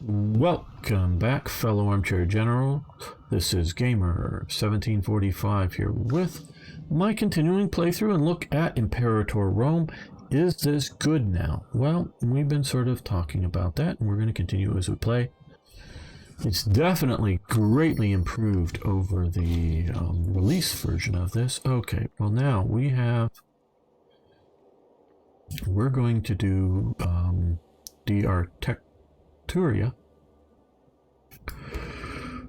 Welcome back, fellow armchair general. This is Gamer 1745 here with my continuing playthrough and look at Imperator Rome. Is this good now? Well, we've been sort of talking about that, and we're going to continue as we play. It's definitely greatly improved over the release version of this. Okay, well now we're going to do the Architecturia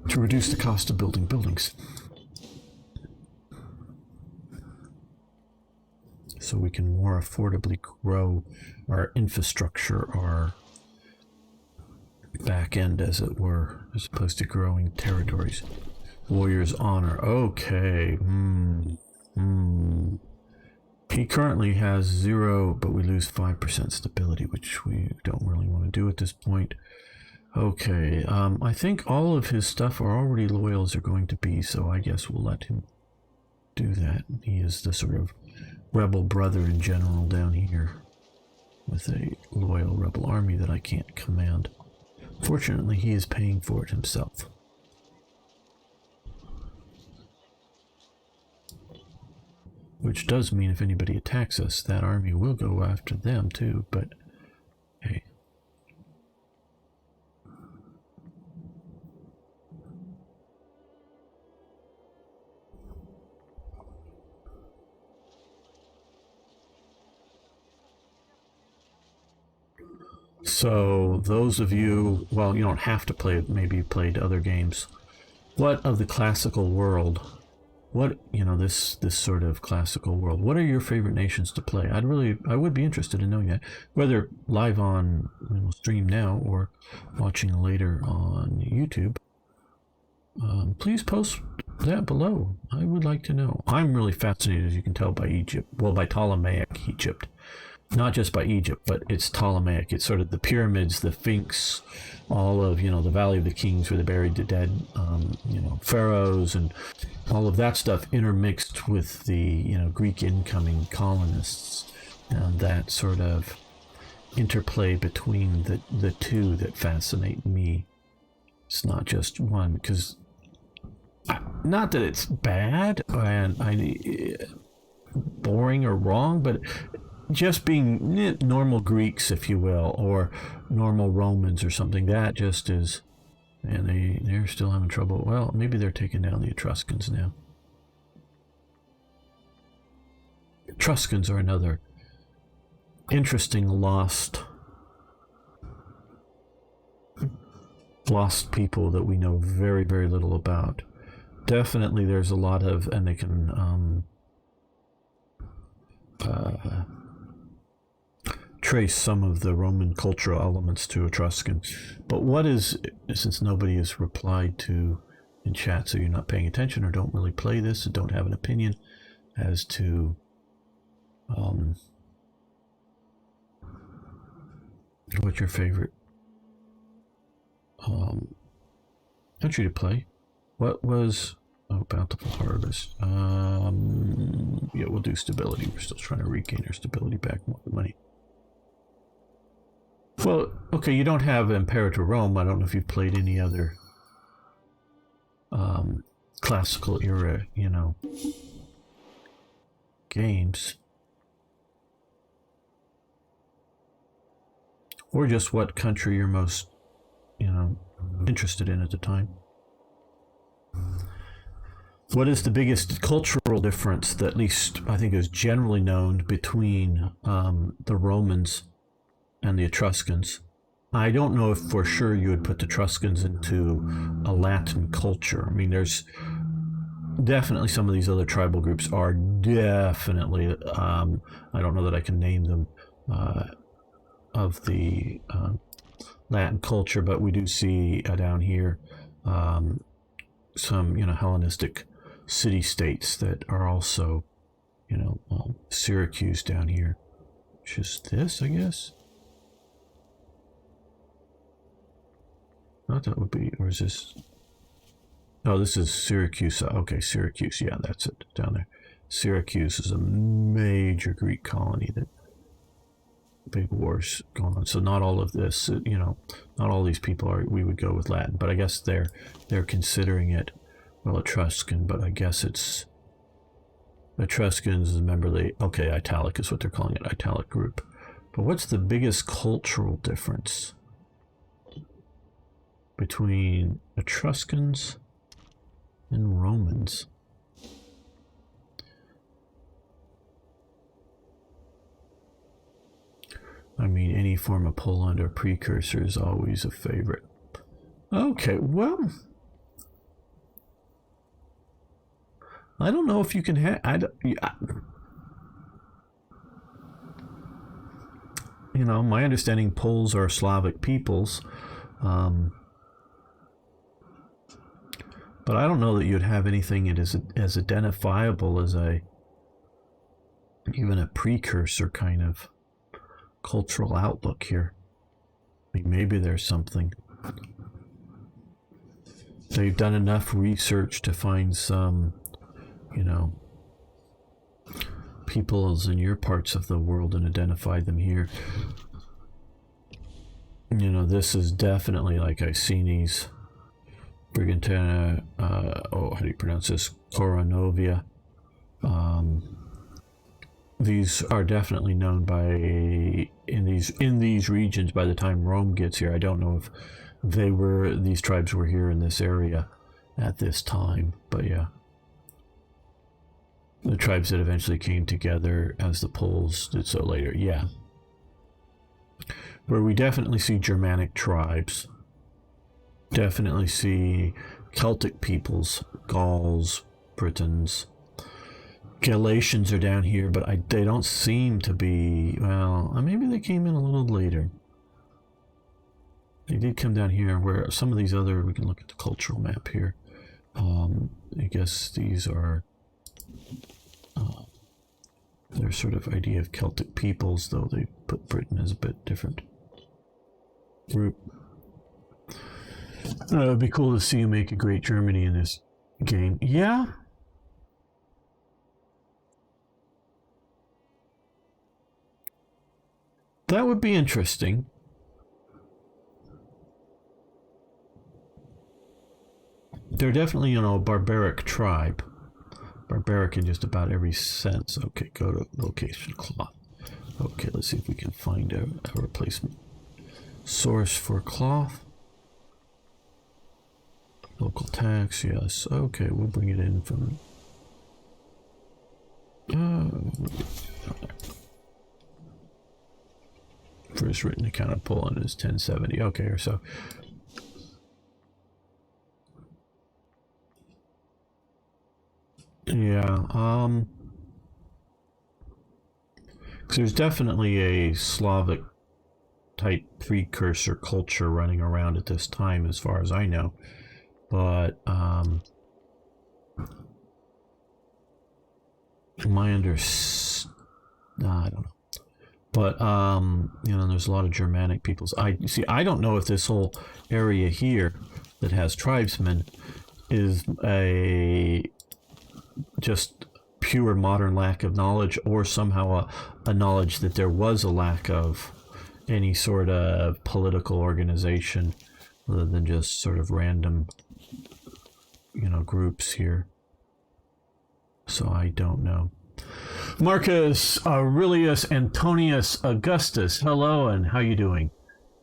to reduce the cost of building buildings. So we can more affordably grow our infrastructure, our back end, as it were, as opposed to growing territories. Warrior's honor. Okay. He currently has 0, but we lose 5% stability, which we don't really want to do at this point. Okay. I think all of his stuff are already loyal as they're going to be, so I guess we'll let him do that. He is the sort of rebel brother in general down here with a loyal rebel army that I can't command. Fortunately, he is paying for it himself. Which does mean if anybody attacks us, that army will go after them too, but hey. So those of you, well, you don't have to play, maybe you played other games. What of the classical world? What, you know, this sort of classical world, what are your favorite nations to play? I would be interested in knowing that, whether live on stream now or watching later on YouTube. Please post that below. I would like to know. I'm really fascinated, as you can tell, by Egypt. Well, by Ptolemaic Egypt. Not just by Egypt, but it's Ptolemaic. It's sort of the pyramids, the Sphinx, all of, the Valley of the Kings where they buried the dead, pharaohs, and all of that stuff intermixed with the, Greek incoming colonists, and that sort of interplay between the two that fascinate me. It's not just one, because not that it's bad and boring or wrong, but just being normal Greeks, if you will, or normal Romans or something, that just is, and they're still having trouble. Well, maybe they're taking down the Etruscans now. Etruscans are another interesting lost people that we know very, very little about. Definitely there's a lot of, and they can trace some of the Roman cultural elements to Etruscan. But what is, since nobody has replied to in chat, so you're not paying attention or don't really play this and don't have an opinion as to what's your favorite country to play? What was, bountiful harvest. Yeah, we'll do stability. We're still trying to regain our stability back, more money. Well, okay, you don't have Imperator Rome. I don't know if you've played any other classical era, games. Or just what country you're most, interested in at the time. What is the biggest cultural difference that, at least I think, is generally known between the Romans and the Etruscans? I don't know if for sure you would put the Etruscans into a Latin culture. I mean, there's definitely some of these other tribal groups are definitely, I don't know that I can name them, of the Latin culture, but we do see down here some, Hellenistic city-states that are also, Syracuse down here, which is this, I guess. Not that would be, or is this? Oh, this is Syracuse. Okay, Syracuse. Yeah, that's it, down there. Syracuse is a major Greek colony that big wars going on. So not all of this, not all these people we would go with Latin, but I guess they're considering it, well, Etruscan, but I guess it's Etruscans. Remember, Italic is what they're calling it, Italic group. But what's the biggest cultural difference between Etruscans and Romans? I mean, any form of Poland or precursor is always a favorite. Okay, well, I don't know if you can have. My understanding, Poles are Slavic peoples, but I don't know that you'd have anything as identifiable as even a precursor kind of cultural outlook here. I mean, maybe there's something. They've done enough research to find some, peoples in your parts of the world and identify them here. This is definitely like Iceni's, Brigantana, how do you pronounce this? Koronovia. These are definitely known in these regions by the time Rome gets here. I don't know if these tribes were here in this area at this time, but yeah. The tribes that eventually came together as the Poles did so later, yeah. Where we definitely see Germanic tribes, definitely see Celtic peoples, Gauls, Britons. Galatians are down here, but they don't seem to be, well, maybe they came in a little later. They did come down here, where some of these other, we can look at the cultural map here. I guess these are their sort of idea of Celtic peoples, though they put Britain as a bit different group. It'd be cool to see you make a great Germany in this game. Yeah. That would be interesting. They're definitely, a barbaric tribe. Barbaric in just about every sense. Okay, go to location cloth. Okay, let's see if we can find a replacement source for cloth. Local tax, yes. Okay, we'll bring it in from... First written account of Poland is 1070. Okay, or so. Yeah, because there's definitely a Slavic type precursor culture running around at this time, as far as I know. But I don't know. But there's a lot of Germanic peoples. I don't know if this whole area here that has tribesmen is just pure modern lack of knowledge, or somehow a knowledge that there was a lack of any sort of political organization, other than just sort of random groups here. So I don't know. Marcus Aurelius Antonius Augustus, hello, and how you doing?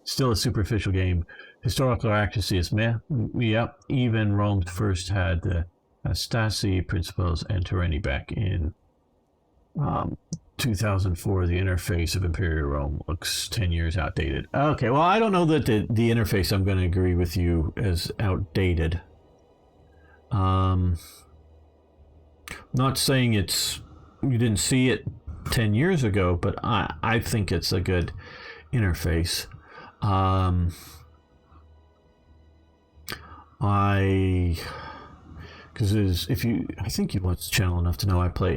Still a superficial game. Historical accuracy is meh. Yep, even Rome first had the Stasi principles enter any back in 2004. The interface of Imperator Rome looks 10 years outdated. Okay, well, I don't know that the interface, I'm going to agree with you, is outdated. Not saying you didn't see it 10 years ago, but I think it's a good interface. Because I think you watch the channel enough to know I play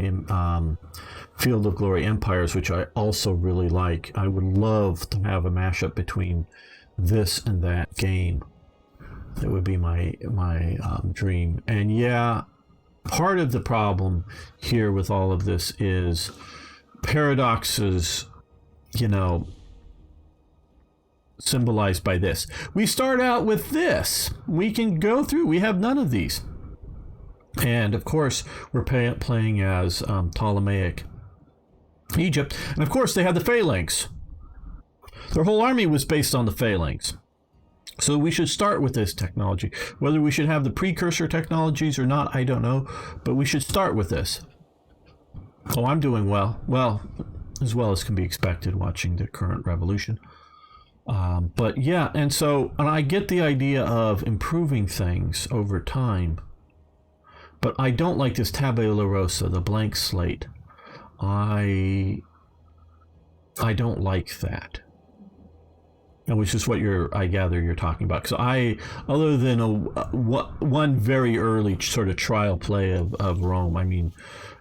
Field of Glory Empires, which I also really like. I would love to have a mashup between this and that game. That would be my dream. And yeah, part of the problem here with all of this is paradoxes, symbolized by this. We start out with this. We can go through. We have none of these. And, of course, we're playing as Ptolemaic Egypt. And, of course, they had the phalanx. Their whole army was based on the phalanx. So we should start with this technology. Whether we should have the precursor technologies or not, I don't know. But we should start with this. Oh, I'm doing well. Well as can be expected watching the current revolution. But yeah, and I get the idea of improving things over time. But I don't like this tabula rasa, the blank slate. I don't like that. Which is what I gather you're talking about. So other than one very early sort of trial play of Rome, I mean,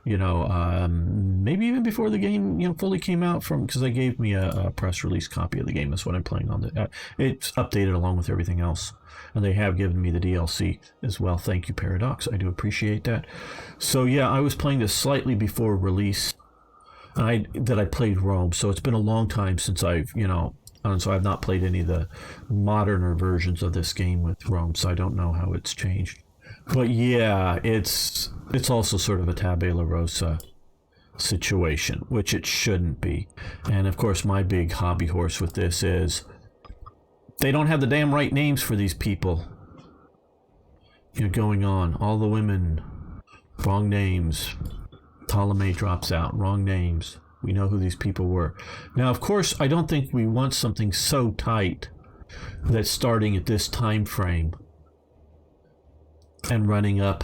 maybe even before the game, fully came out because they gave me a press release copy of the game. That's what I'm playing on. It's updated along with everything else. And they have given me the DLC as well. Thank you, Paradox. I do appreciate that. So yeah, I was playing this slightly before release. I played Rome. So it's been a long time since I've not played any of the moderner versions of this game with Rome, so I don't know how it's changed. But yeah, it's also sort of a tabula rasa situation, which it shouldn't be. And of course, my big hobby horse with this is they don't have the damn right names for these people. Going on. All the women, wrong names. Ptolemy drops out, wrong names. We know who these people were. Now, of course, I don't think we want something so tight that starting at this time frame and running up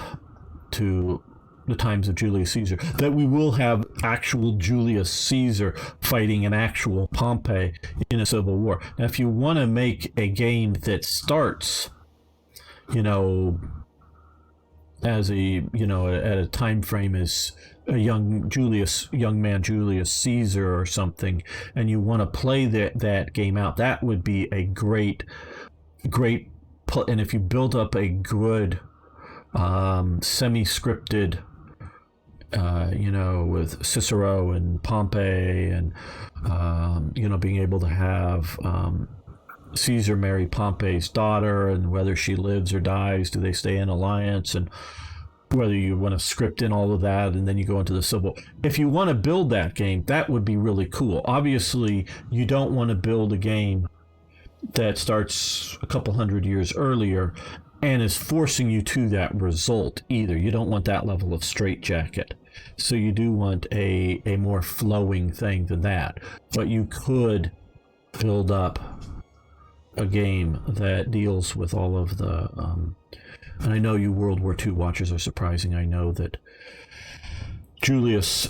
to the times of Julius Caesar, that we will have actual Julius Caesar fighting an actual Pompey in a civil war. Now, if you want to make a game that starts, as at a time frame as a young man Julius Caesar or something, and you want to play that game out, that would be a great. And if you build up a good semi-scripted, with Cicero and Pompey, and being able to have Caesar marry Pompey's daughter, and whether she lives or dies, do they stay in alliance, and whether you want to script in all of that, and then you go into the civil. If you want to build that game, that would be really cool. Obviously, you don't want to build a game that starts a couple hundred years earlier and is forcing you to that result either. You don't want that level of straitjacket. So you do want a more flowing thing than that. But you could build up a game that deals with all of the... and I know you World War II watchers are surprising. I know that Julius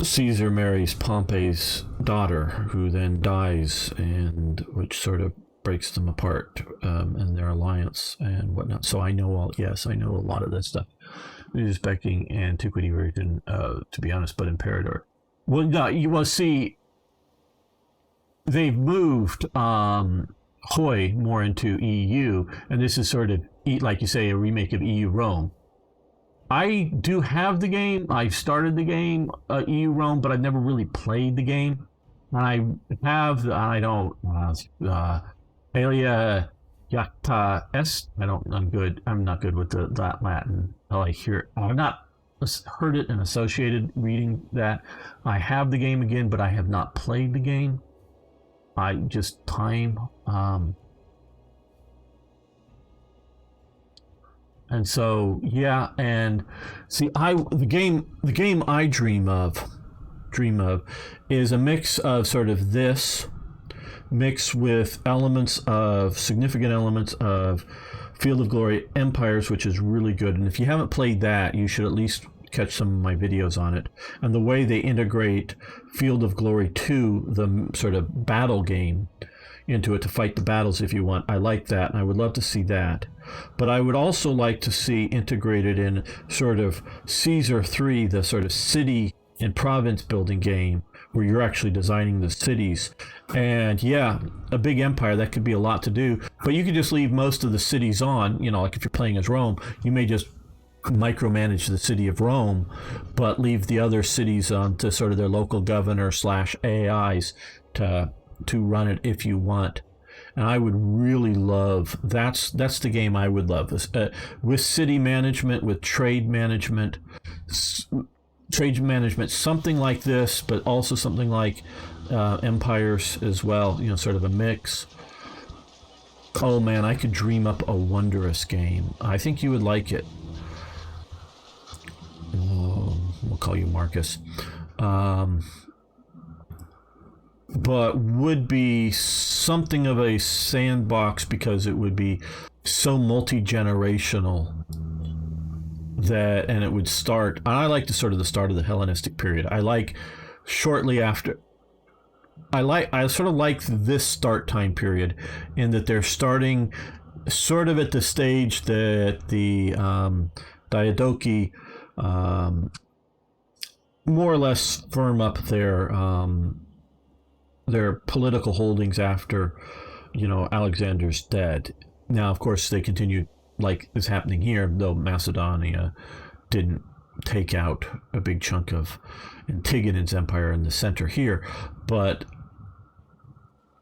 Caesar marries Pompey's daughter, who then dies, and which sort of breaks them apart in their alliance and whatnot. So I know a lot of that stuff. Respecting antiquity version, to be honest, but Imperator. Well, no, you will see they've moved Hoy more into EU, and this is sort of, like you say, a remake of EU Rome. I do have the game. I've started the game, EU Rome, but I've never really played the game. And Alia Jacta Est. I'm not good with that Latin. I've not heard it and associated reading that. I have the game again, but I have not played the game. And so, yeah, and see, the game I dream of is a mix of sort of this, mixed with significant elements of Field of Glory Empires, which is really good. And if you haven't played that, you should at least catch some of my videos on it. And the way they integrate Field of Glory 2, the sort of battle game, into it to fight the battles if you want. I like that, and I would love to see that. But I would also like to see integrated in sort of Caesar 3, the sort of city and province building game, where you're actually designing the cities. And yeah, a big empire, that could be a lot to do. But you could just leave most of the cities on, like if you're playing as Rome, you may just micromanage the city of Rome, but leave the other cities on to sort of their local governor / AIs to run it if you want. And I would really love, that's the game I would love, with city management, with trade management, something like this, but also something like Empires as well, sort of a mix. Oh man, I could dream up a wondrous game. I think you would like it. We'll call you Marcus. But would be something of a sandbox because it would be so multi-generational and it would start. I like the sort of the start of the Hellenistic period. I like shortly after. I sort of like this start time period in that they're starting sort of at the stage that the Diadochi more or less firm up their political holdings after, Alexander's dead. Now, of course, they continue like is happening here, though Macedonia didn't take out a big chunk of Antigonid's empire in the center here, but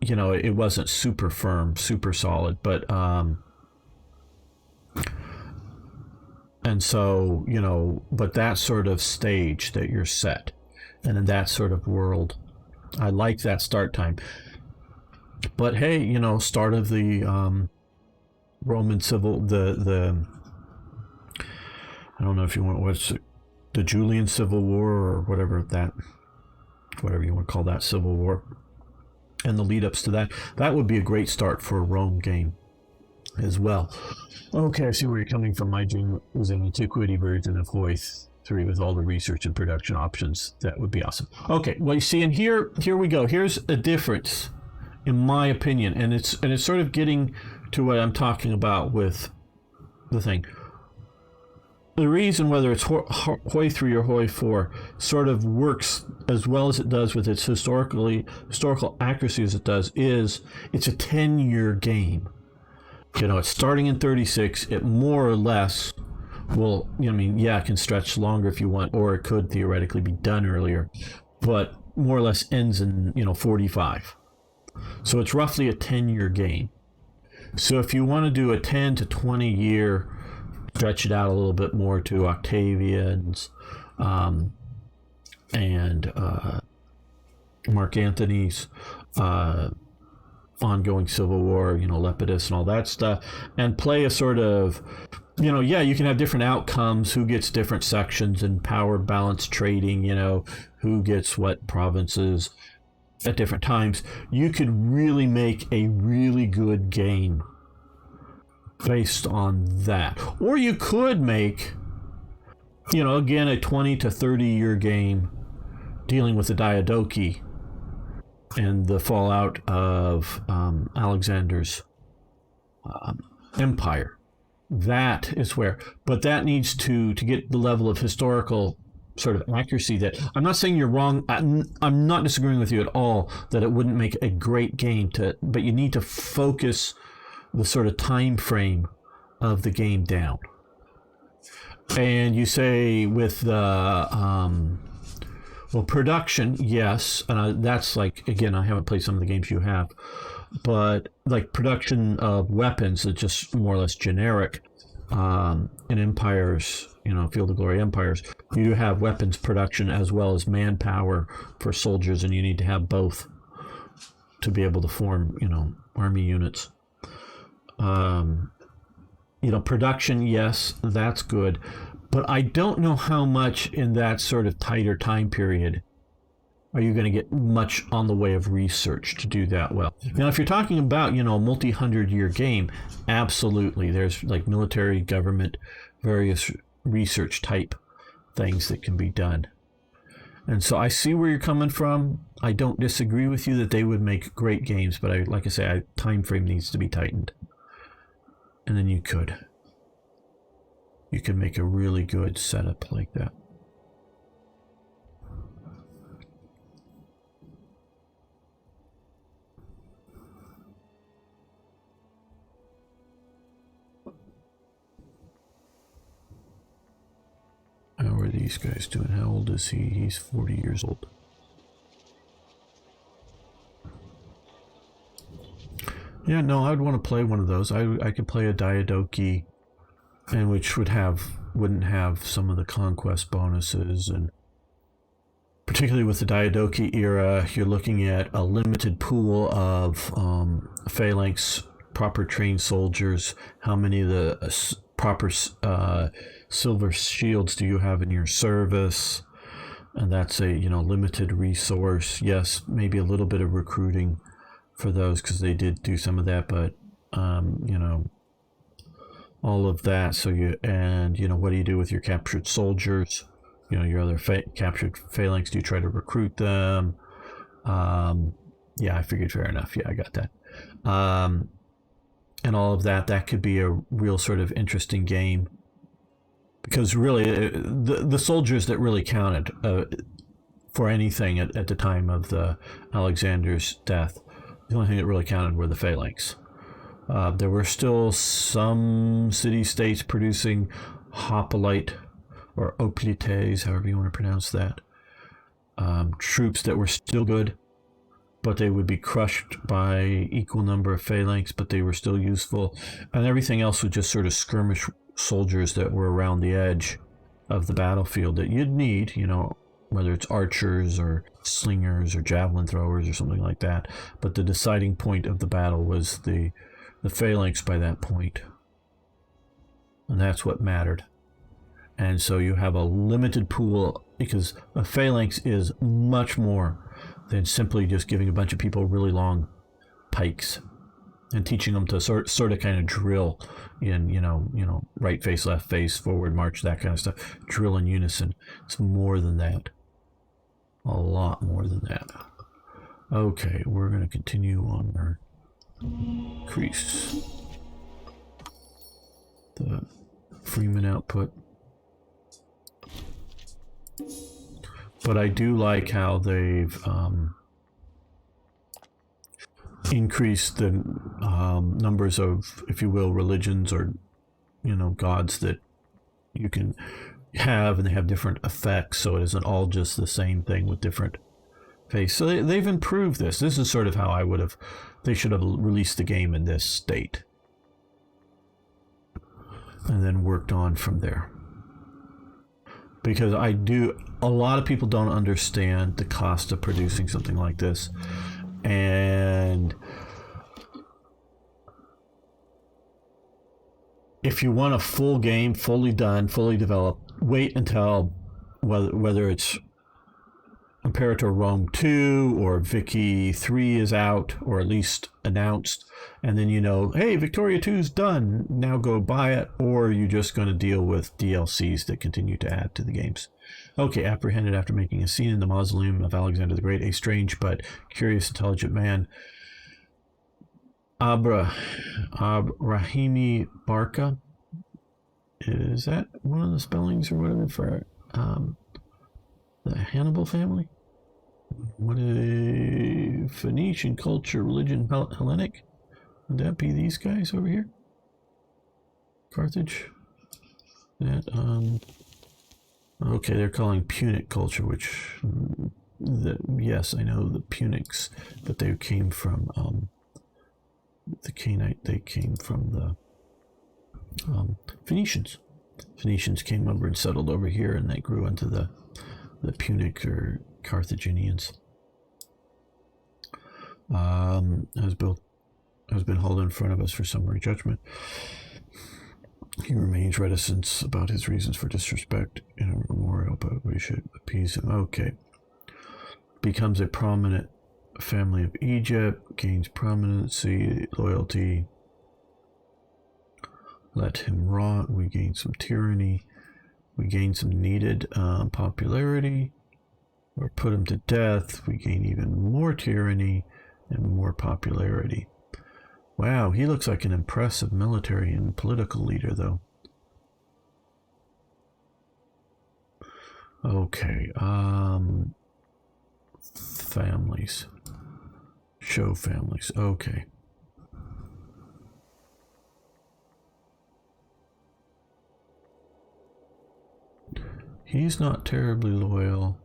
it wasn't super firm, super solid, but and so but that sort of stage that you're set, and in that sort of world, I like that start time. But hey, start of the Roman civil, the I don't know if you want what's the Julian Civil War or whatever you want to call that civil war, and the lead ups to that would be a great start for a Rome game as well. Okay, I see where you're coming from. My dream was an antiquity version of Hoi 3 with all the research and production options. That would be awesome. Okay, well, you see, and here we go. Here's a difference, in my opinion, and it's sort of getting to what I'm talking about with the thing. The reason whether it's Hoi 3 or Hoi 4 sort of works as well as it does with its historical accuracy as it does is it's a 10-year game. It's starting in 36. It more or less will, it can stretch longer if you want, or it could theoretically be done earlier, but more or less ends in, 45. So it's roughly a 10-year game. So if you want to do a 10 to 20 year, stretch it out a little bit more to Octavian's and Mark Antony's ongoing civil war, Lepidus and all that stuff, and play a sort of, you can have different outcomes, who gets different sections and power balance trading, who gets what provinces at different times. You could really make a really good game based on that. Or you could make, again, a 20 to 30 year game dealing with the Diadochi and the fallout of Alexander's empire. That is where, but that needs to get the level of historical sort of accuracy that I'm not saying you're wrong. I'm not disagreeing with you at all that it wouldn't make a great game but you need to focus the sort of time frame of the game down. And you say with the production, yes, and that's like, again, I haven't played some of the games you have, but like production of weapons is just more or less generic. In Empires, Field of Glory Empires, you do have weapons production as well as manpower for soldiers, and you need to have both to be able to form, army units. Production, yes, that's good, but I don't know how much in that sort of tighter time period are you going to get much on the way of research to do that well. Now, if you're talking about, a multi-100-year game, absolutely. There's like military, government, various research type things that can be done. And so I see where you're coming from. I don't disagree with you that they would make great games, but like I say, time frame needs to be tightened. And then you could make a really good setup like that. How are these guys doing? How old is he? He's 40 years old. Yeah, no, I'd want to play one of those. I could play a Diadochi, and which wouldn't have some of the conquest bonuses, and particularly with the Diadochi era, you're looking at a limited pool of phalanx, proper trained soldiers. How many of the proper silver shields do you have in your service? And that's a limited resource. Yes, maybe a little bit of recruiting for those because they did do some of that, but all of that. So what do you do with your captured soldiers? Your other captured phalanx. Do you try to recruit them? Yeah, I figured, fair enough. Yeah, I got that. And all of that. That could be a real sort of interesting game. Because really, the soldiers that really counted for anything at the time of the Alexander's death, the only thing that really counted were the phalanx. There were still some city-states producing hoplite or hoplites, however you want to pronounce that, troops that were still good, but they would be crushed by equal number of phalanx, but they were still useful. And everything else was just sort of skirmish soldiers that were around the edge of the battlefield that you'd need, whether it's archers or slingers or javelin throwers or something like that. But the deciding point of the battle was the phalanx by that point. And that's what mattered. And so you have a limited pool, because a phalanx is much more than simply just giving a bunch of people really long pikes and teaching them to sort of kind of drill in, right face, left face, forward march, that kind of stuff. Drill in unison. It's more than that. A lot more than that. Okay, we're going to continue on our increase the Freeman output. But I do like how they've increased the numbers of, if you will, religions or, gods that you can have, and they have different effects, so it isn't all just the same thing with different face. So they've improved this. This is sort of how they should have released the game in this state. And then worked on from there. Because a lot of people don't understand the cost of producing something like this. And if you want a full game, fully done, fully developed, wait until whether it's Imperator Rome 2 or Vicky 3 is out, or at least announced, and then hey, Victoria 2 is done, now go buy it, or you're just going to deal with DLCs that continue to add to the games. Okay, apprehended after making a scene in the mausoleum of Alexander the Great, a strange but curious, intelligent man, Rahimi Barca. Is that one of the spellings or whatever for the Hannibal family? What a Phoenician culture, religion, Hellenic? Would that be these guys over here? Carthage? That, okay, they're calling Punic culture, which, yes, I know the Punics, but they came from, the Canaanite, they came from the Phoenicians. Phoenicians came over and settled over here, and they grew into the Punic or Carthaginians. Has been hauled in front of us for summary judgment. He remains reticent about his reasons for disrespect in a memorial, but we should appease him. Okay. Becomes a prominent family of Egypt, gains prominency, loyalty. Let him rot. We gain some tyranny. We gain some needed popularity. Or put him to death. We gain even more tyranny and more popularity. Wow, he looks like an impressive military and political leader, though. Okay, families. Show families, okay. He's not terribly loyal.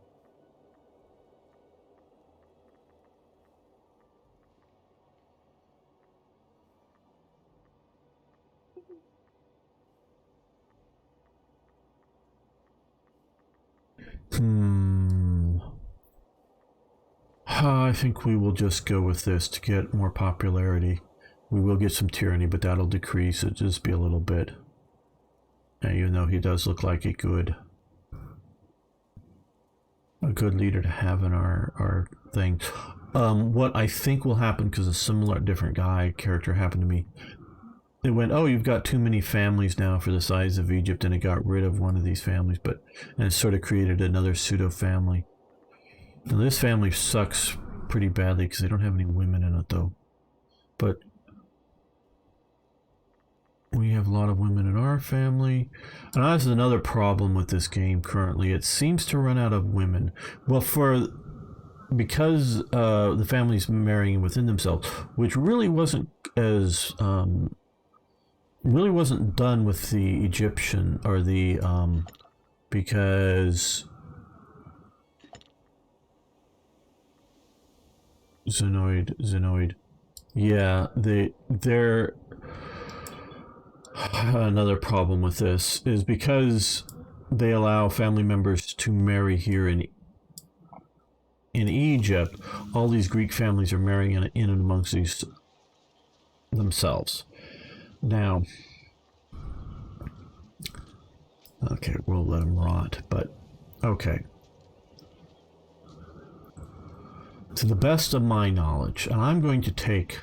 I think we will just go with this to get more popularity. We will get some tyranny, but that'll decrease. It'll just be a little bit. And even though he does look like a good leader to have in our thing. What I think will happen, because a similar different character happened to me, it went, oh, you've got too many families now for the size of Egypt, and it got rid of one of these families, and it sort of created another pseudo family. Now this family sucks pretty badly because they don't have any women in it though, but we have a lot of women in our family. And that's another problem with this game currently. It seems to run out of women. Well, because the families marrying within themselves, which really wasn't done with the Egyptian or the because Zenoid. Yeah, they're another problem with this is because they allow family members to marry here in Egypt. All these Greek families are marrying in and amongst these themselves. Now, okay, we'll let them rot, but okay. To the best of my knowledge, and I'm going to take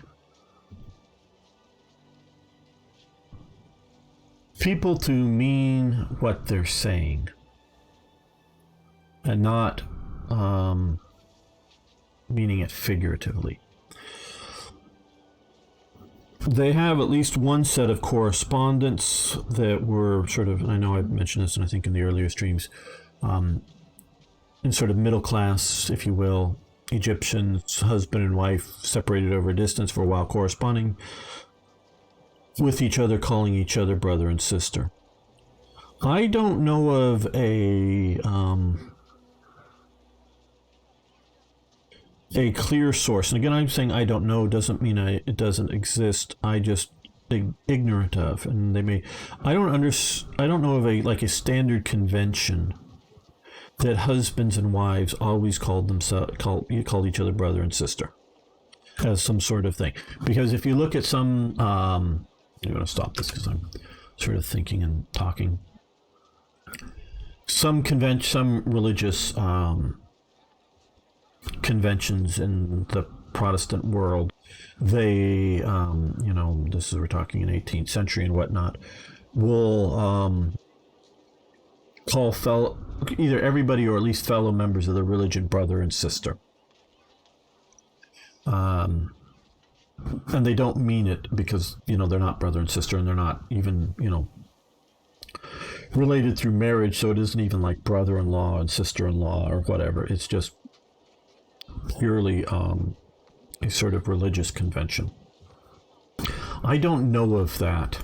people to mean what they're saying and not meaning it figuratively. They have at least one set of correspondence that were sort of, and I know I've mentioned this, and I think in the earlier streams, in sort of middle class, if you will, Egyptians, husband and wife, separated over a distance for a while, corresponding with each other, calling each other brother and sister. I don't know of a clear source. And again, I'm saying I don't know doesn't mean it doesn't exist. I just ignorant of, and they may. I don't know of a standard convention that husbands and wives always called each other brother and sister as some sort of thing. Because if you look at some, I'm going to stop this because I'm sort of thinking and talking. Some religious conventions in the Protestant world, they, we're talking in 18th century and whatnot, will call either everybody or at least fellow members of the religion brother and sister. And they don't mean it because, they're not brother and sister, and they're not even, related through marriage, so it isn't even like brother-in-law and sister-in-law or whatever. It's just purely a sort of religious convention. I don't know of that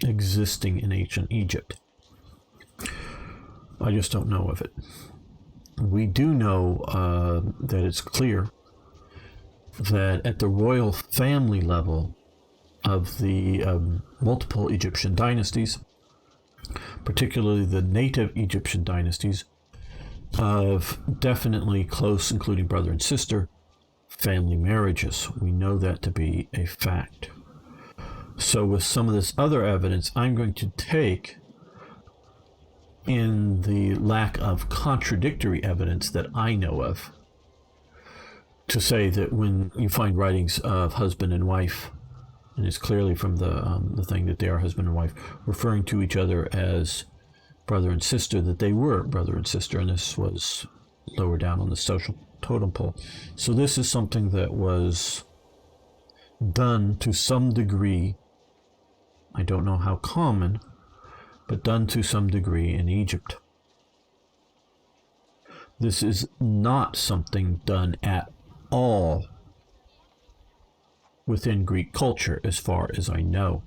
existing in ancient Egypt. I just don't know of it. We do know that it's clear that at the royal family level of the multiple Egyptian dynasties, particularly the native Egyptian dynasties, of definitely close, including brother and sister, family marriages. We know that to be a fact. So with some of this other evidence, I'm going to take in the lack of contradictory evidence that I know of to say that when you find writings of husband and wife, and it's clearly from the thing that they are husband and wife, referring to each other as brother and sister, that they were brother and sister, and this was lower down on the social totem pole. So this is something that was done to some degree, I don't know how common, but done to some degree in Egypt. This is not something done at all within Greek culture, as far as I know.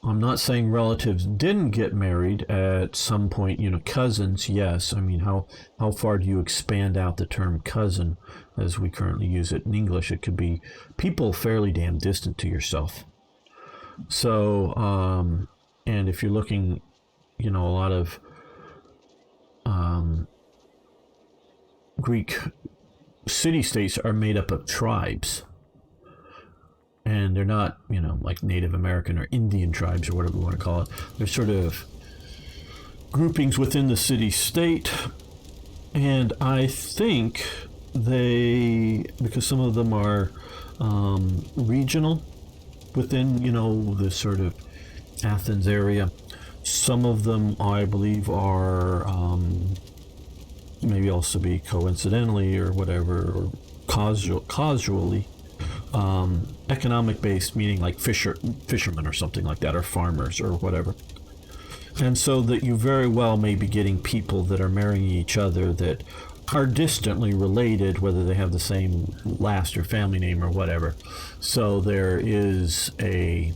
I'm not saying relatives didn't get married at some point, cousins, yes. I mean, how far do you expand out the term cousin as we currently use it in English? It could be people fairly damn distant to yourself. So, and if you're looking, a lot of Greek city-states are made up of tribes. And they're not, like Native American or Indian tribes or whatever you want to call it. They're sort of groupings within the city-state. And I think because some of them are regional within, the sort of Athens area. Some of them, I believe, are maybe also be coincidentally or whatever, or causally economic based, meaning like fishermen or something like that, or farmers or whatever. And so that you very well may be getting people that are marrying each other that are distantly related, whether they have the same last or family name or whatever. So there is a,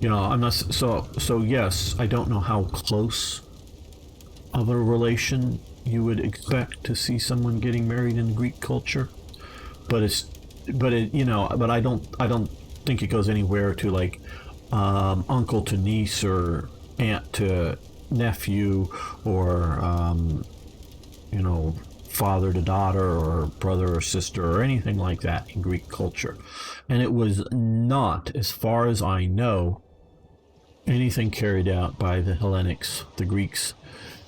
I'm not, so yes, I don't know how close of a relation you would expect to see someone getting married in Greek culture, but I don't think it goes anywhere to like uncle to niece or aunt to nephew, or father to daughter, or brother or sister, or anything like that in Greek culture. And it was not, as far as I know, anything carried out by the Hellenics, the Greeks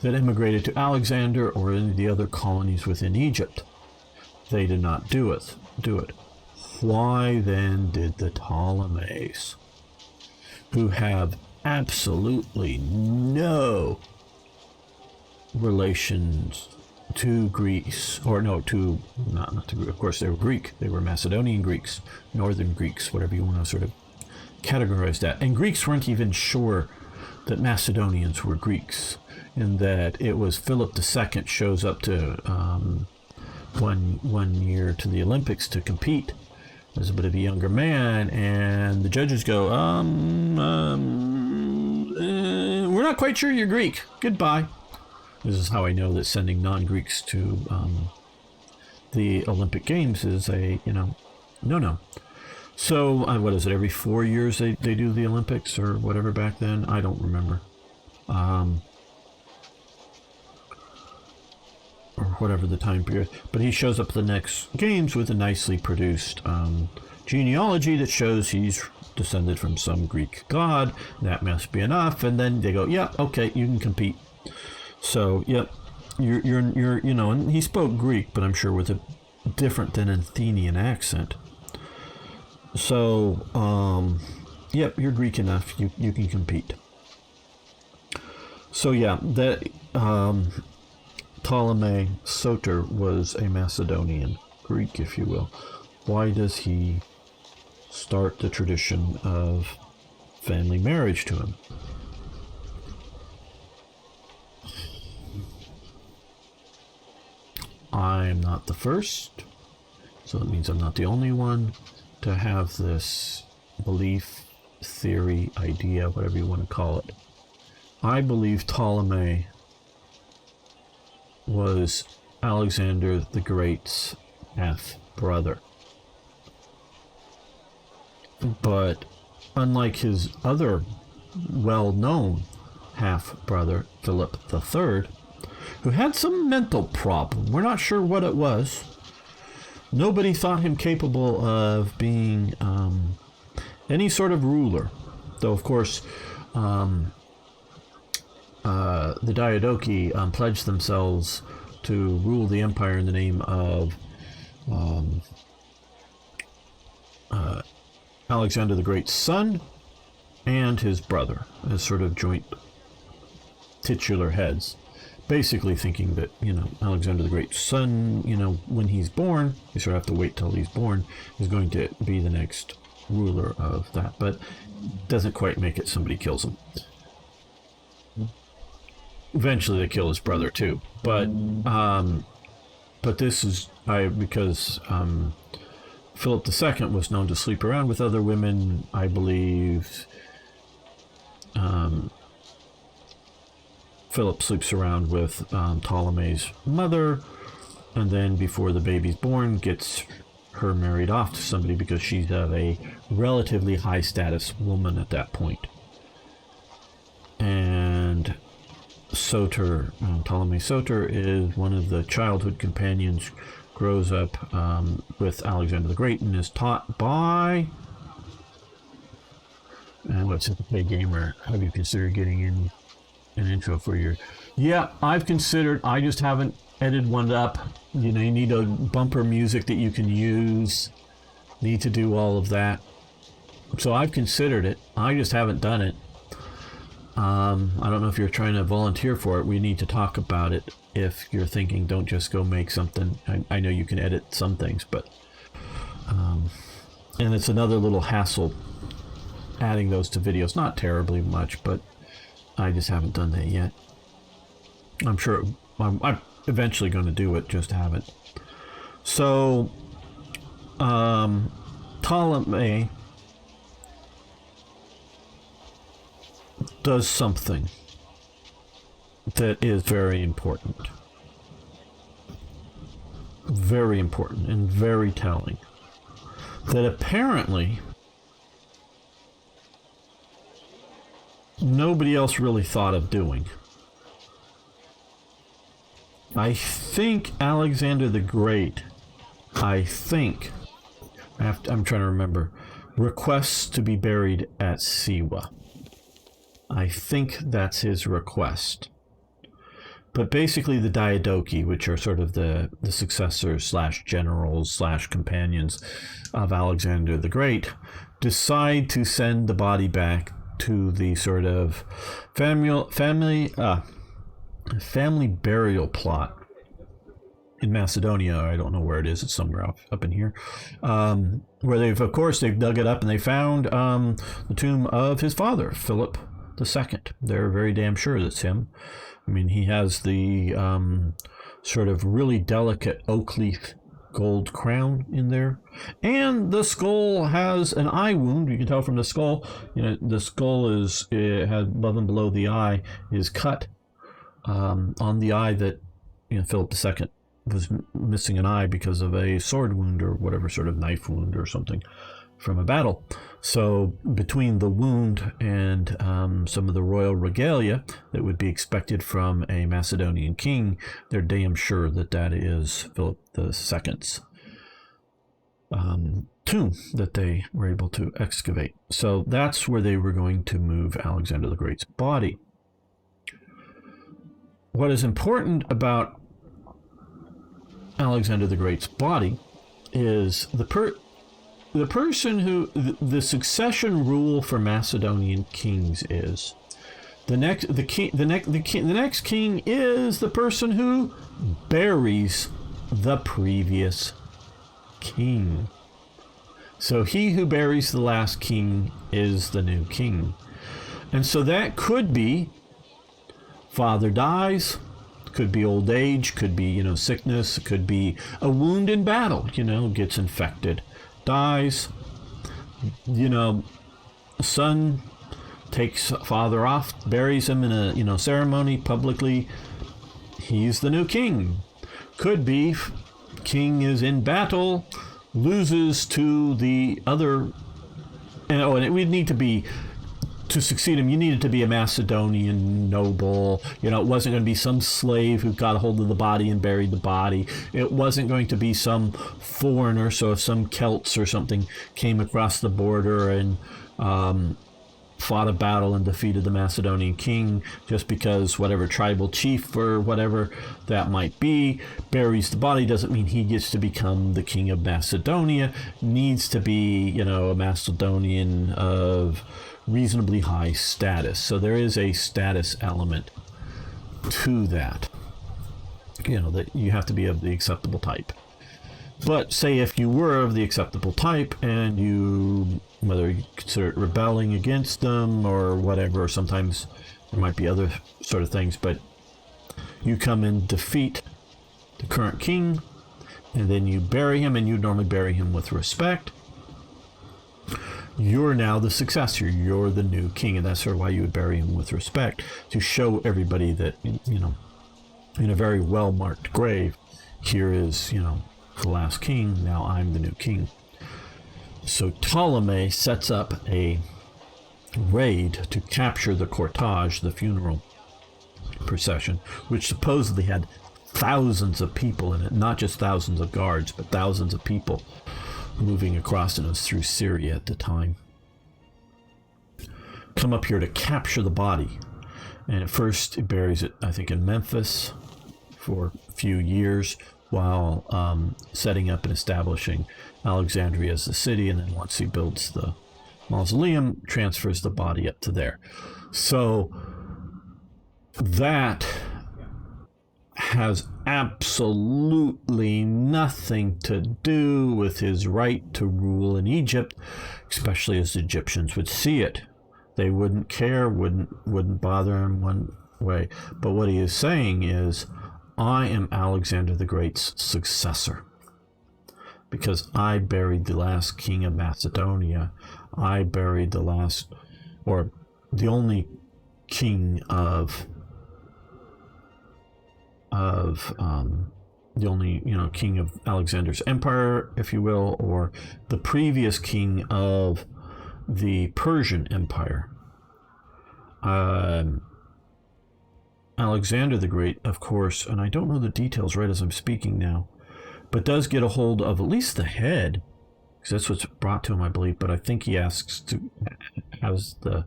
that immigrated to Alexander or any of the other colonies within Egypt. They did not do it. Why then did the Ptolemies, who have absolutely no relations to Greece, or no, to not to Greece. Of course, they were Greek. They were Macedonian Greeks, Northern Greeks, whatever you want to sort of categorize that. And Greeks weren't even sure that Macedonians were Greeks, in that it was Philip II shows up to one year to the Olympics to compete as a bit of a younger man, and the judges go, we're not quite sure you're Greek. Goodbye. This is how I know that sending non-Greeks to the Olympic Games is a, no. So, what is it, every 4 years they do the Olympics or whatever back then? I don't remember. Or whatever the time period. But he shows up at the next Games with a nicely produced genealogy that shows he's descended from some Greek god. That must be enough. And then they go, yeah, okay, you can compete. So, yep, you're and he spoke Greek, but I'm sure with a different than Athenian accent. So, yep, you're Greek enough. You can compete. So, yeah, that Ptolemy Soter was a Macedonian Greek, if you will. Why does he start the tradition of family marriage to him? I'm not the first, so it means I'm not the only one to have this belief, theory, idea, whatever you want to call it. I believe Ptolemy was Alexander the Great's half-brother. But unlike his other well-known half-brother, Philip III, who had some mental problem, we're not sure what it was. Nobody thought him capable of being any sort of ruler. Though, of course, the Diadochi pledged themselves to rule the empire in the name of Alexander the Great's son and his brother as sort of joint titular heads. Basically thinking that, Alexander the Great's son, when he's born, you sort of have to wait till he's born, is going to be the next ruler of that. But doesn't quite make it. Somebody kills him. Eventually they kill his brother too. But this is because Philip II was known to sleep around with other women, I believe. Philip sleeps around with Ptolemy's mother, and then before the baby's born, gets her married off to somebody because she's of a relatively high status woman at that point. And Soter, Ptolemy Soter, is one of the childhood companions, grows up with Alexander the Great and is taught by, and what's it, Hey Gamer, have you considered getting in an intro for your, yeah, I've considered, I just haven't edited one up. You know, you need a bumper music that you can use, need to do all of that. So I've considered it, I just haven't done it. I don't know if you're trying to volunteer for it. We need to talk about it. If you're thinking, don't just go make something. I know you can edit some things, but and it's another little hassle adding those to videos. Not terribly much, but I just haven't done that yet. I'm sure I'm eventually going to do it, just haven't. So Ptolemy does something that is very important and very telling, that apparently nobody else really thought of doing. I think Alexander the Great, I'm trying to remember, requests to be buried at Siwa. I think that's his request. But basically the Diadochi, which are sort of the successors slash generals slash companions of Alexander the Great, decide to send the body back to the sort of family burial plot in Macedonia. I don't know where it is. It's somewhere up in here, where they've dug it up and they found the tomb of his father, Philip II. They're very damn sure that's him. I mean, he has the sort of really delicate oak leaf gold crown in there, and the skull has an eye wound. You can tell from the skull. You know, the skull had above and below the eye is cut on the eye that, you know, Philip II was missing an eye because of a sword wound or whatever, sort of knife wound or something from a battle. So between the wound and some of the royal regalia that would be expected from a Macedonian king, they're damn sure that is Philip II's tomb that they were able to excavate. So that's where they were going to move Alexander the Great's body. What is important about Alexander the Great's body is the person who the succession rule for Macedonian kings is the next king is the person who buries the previous king. So he who buries the last king is the new king. And so that could be father dies, could be old age, could be, you know, sickness, could be a wound in battle, you know, gets infected, dies, you know, son takes father off, buries him in a, you know, ceremony publicly. He's the new king. Could be king is in battle, loses to the other, and it would need to be, to succeed him, you needed to be a Macedonian noble. You know, it wasn't going to be some slave who got a hold of the body and buried the body. It wasn't going to be some foreigner. So if some Celts or something came across the border and fought a battle and defeated the Macedonian king, just because whatever tribal chief or whatever that might be buries the body, doesn't mean he gets to become the king of Macedonia. Needs to be, you know, a Macedonian of reasonably high status. So there is a status element to that, you know, that you have to be of the acceptable type. But say if you were of the acceptable type and you, whether you consider it rebelling against them or whatever, or sometimes there might be other sort of things, but you come and defeat the current king and then you bury him, and you normally bury him with respect. You're now the successor. You're the new king, and that's sort of why you would bury him with respect, to show everybody that, you know, in a very well-marked grave, here is, you know, the last king, now I'm the new king. So Ptolemy sets up a raid to capture the cortege, the funeral procession, which supposedly had thousands of people in it, not just thousands of guards, but thousands of people moving across, and it was through Syria at the time. Come up here to capture the body. And at first he buries it, I think, in Memphis for a few years while setting up and establishing Alexandria as the city. And then once he builds the mausoleum, transfers the body up to there. So that has absolutely nothing to do with his right to rule in Egypt, especially as the Egyptians would see it. They wouldn't care, wouldn't bother him one way. But what he is saying is, I am Alexander the Great's successor, because I buried the last king of Macedonia. I buried the last, or the only king of the only, king of Alexander's empire, if you will, or the previous king of the Persian Empire. Alexander the Great, of course, and I don't know the details right as I'm speaking now, but does get a hold of at least the head, because that's what's brought to him, I believe. But I think he asks to has the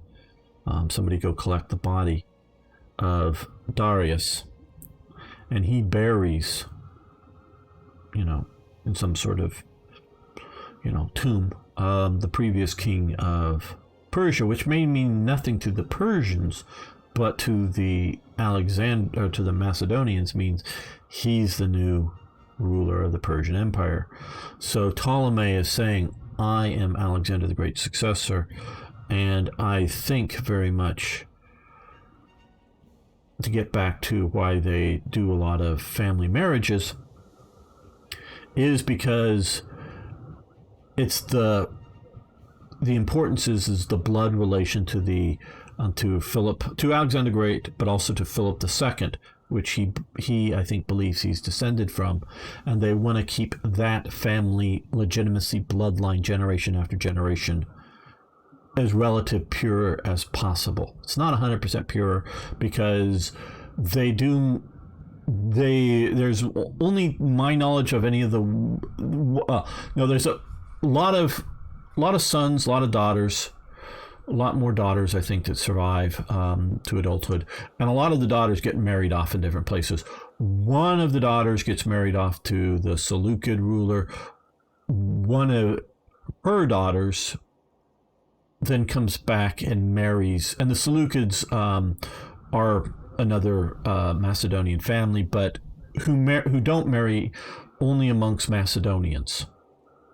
somebody go collect the body of Darius, and he buries, in some sort of, tomb, the previous king of Persia, which may mean nothing to the Persians, but to the to the Macedonians means he's the new ruler of the Persian Empire. So Ptolemy is saying, I am Alexander the Great's successor, and I think very much, to get back to why they do a lot of family marriages, is because it's the importance is the blood relation to the to Alexander the Great, but also to Philip II, which he I think believes he's descended from, and they want to keep that family legitimacy bloodline generation after generation as relative pure as possible. It's not 100% pure, because there's only my knowledge of any of the there's a lot of sons, a lot of daughters, a lot more daughters, I think, that survive to adulthood, and a lot of the daughters get married off in different places. One of the daughters gets married off to the Seleucid ruler. One of her daughters then comes back and marries, and the Seleucids are another Macedonian family, but who don't marry only amongst Macedonians,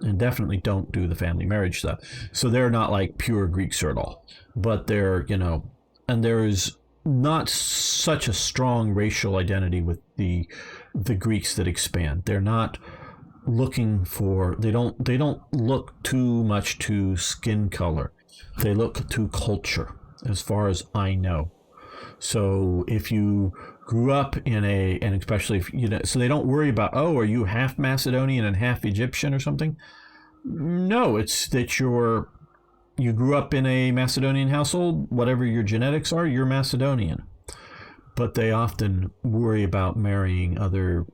and definitely don't do the family marriage stuff. So they're not like pure Greeks at all, but they're, and there is not such a strong racial identity with the Greeks that expand. They're not looking for, they don't look too much to skin color. They look to culture, as far as I know. So if you grew up in and especially if so they don't worry about, are you half Macedonian and half Egyptian or something? No, it's that you grew up in a Macedonian household, whatever your genetics are, you're Macedonian. But they often worry about marrying other,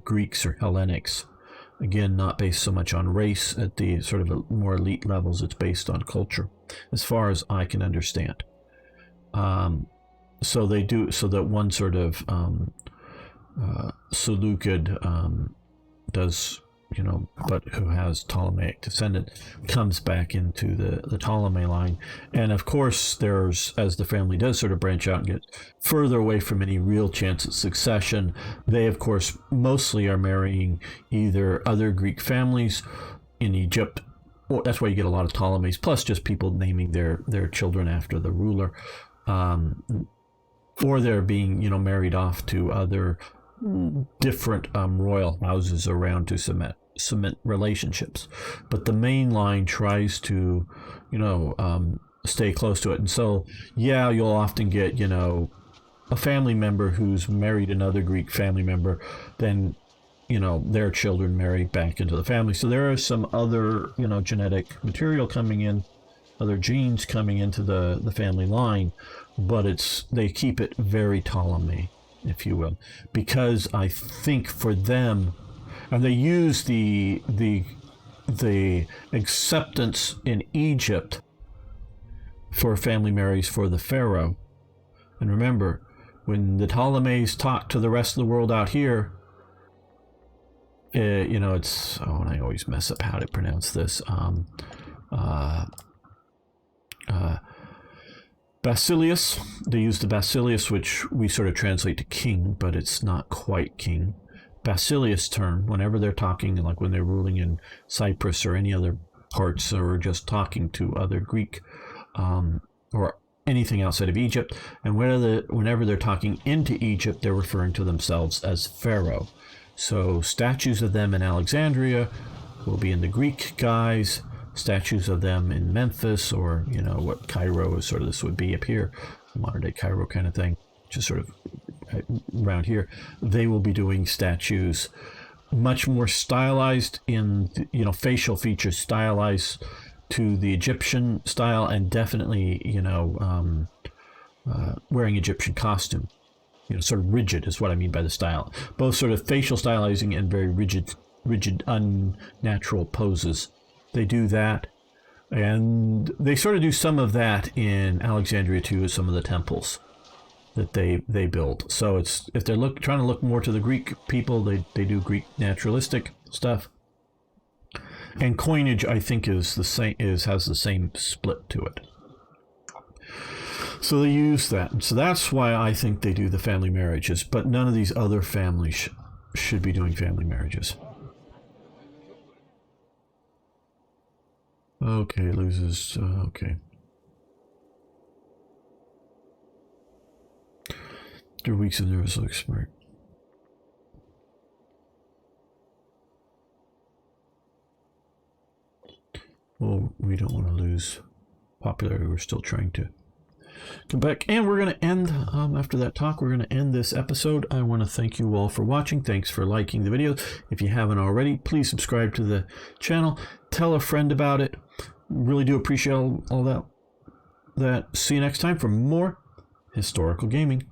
Greeks or Hellenics. Again, not based so much on race at the sort of more elite levels. It's based on culture, as far as I can understand. So they do, so that one sort of Seleucid does, but who has Ptolemaic descendant, comes back into the Ptolemy line. And of course, there's, as the family does sort of branch out and get further away from any real chance of succession, they of course mostly are marrying either other Greek families in Egypt. Well, that's why you get a lot of Ptolemies, plus just people naming their children after the ruler, or they're being, married off to other different royal houses around to cement relationships. But the main line tries to, stay close to it. And so, you'll often get, a family member who's married another Greek family member, then their children marry back into the family. So there is some other, genetic material coming in, other genes coming into the family line, but they keep it very Ptolemy, if you will, because I think for them, and they use the acceptance in Egypt for family marriage for the pharaoh. And remember, when the Ptolemies talk to the rest of the world out here, it's, and I always mess up how to pronounce this. Basilius. They use the Basilius, which we sort of translate to king, but it's not quite king. Basilius term, whenever they're talking, like when they're ruling in Cyprus or any other parts, or just talking to other Greek or anything outside of Egypt, and whenever they're talking into Egypt, they're referring to themselves as Pharaoh. So statues of them in Alexandria will be in the Greek guise. Statues of them in Memphis, or what Cairo is sort of, this would be up here, modern day Cairo kind of thing, just sort of around here, they will be doing statues much more stylized in facial features stylized to the Egyptian style, and definitely wearing Egyptian costume, sort of rigid is what I mean by the style, both sort of facial stylizing and very rigid unnatural poses. They do that, and they sort of do some of that in Alexandria too, as some of the temples that they build. So it's, if they're trying to look more to the Greek people, they do Greek naturalistic stuff. And coinage, I think, has the same split to it. So they use that. So that's why I think they do the family marriages, but none of these other families should be doing family marriages. Okay, loses. Okay. They're weak and nervous, look smart. Well, we don't want to lose popularity. We're still trying to come back. And we're going to end, after that talk, we're going to end this episode. I want to thank you all for watching. Thanks for liking the video. If you haven't already, please subscribe to the channel. Tell a friend about it. Really do appreciate all that. See you next time for more historical gaming.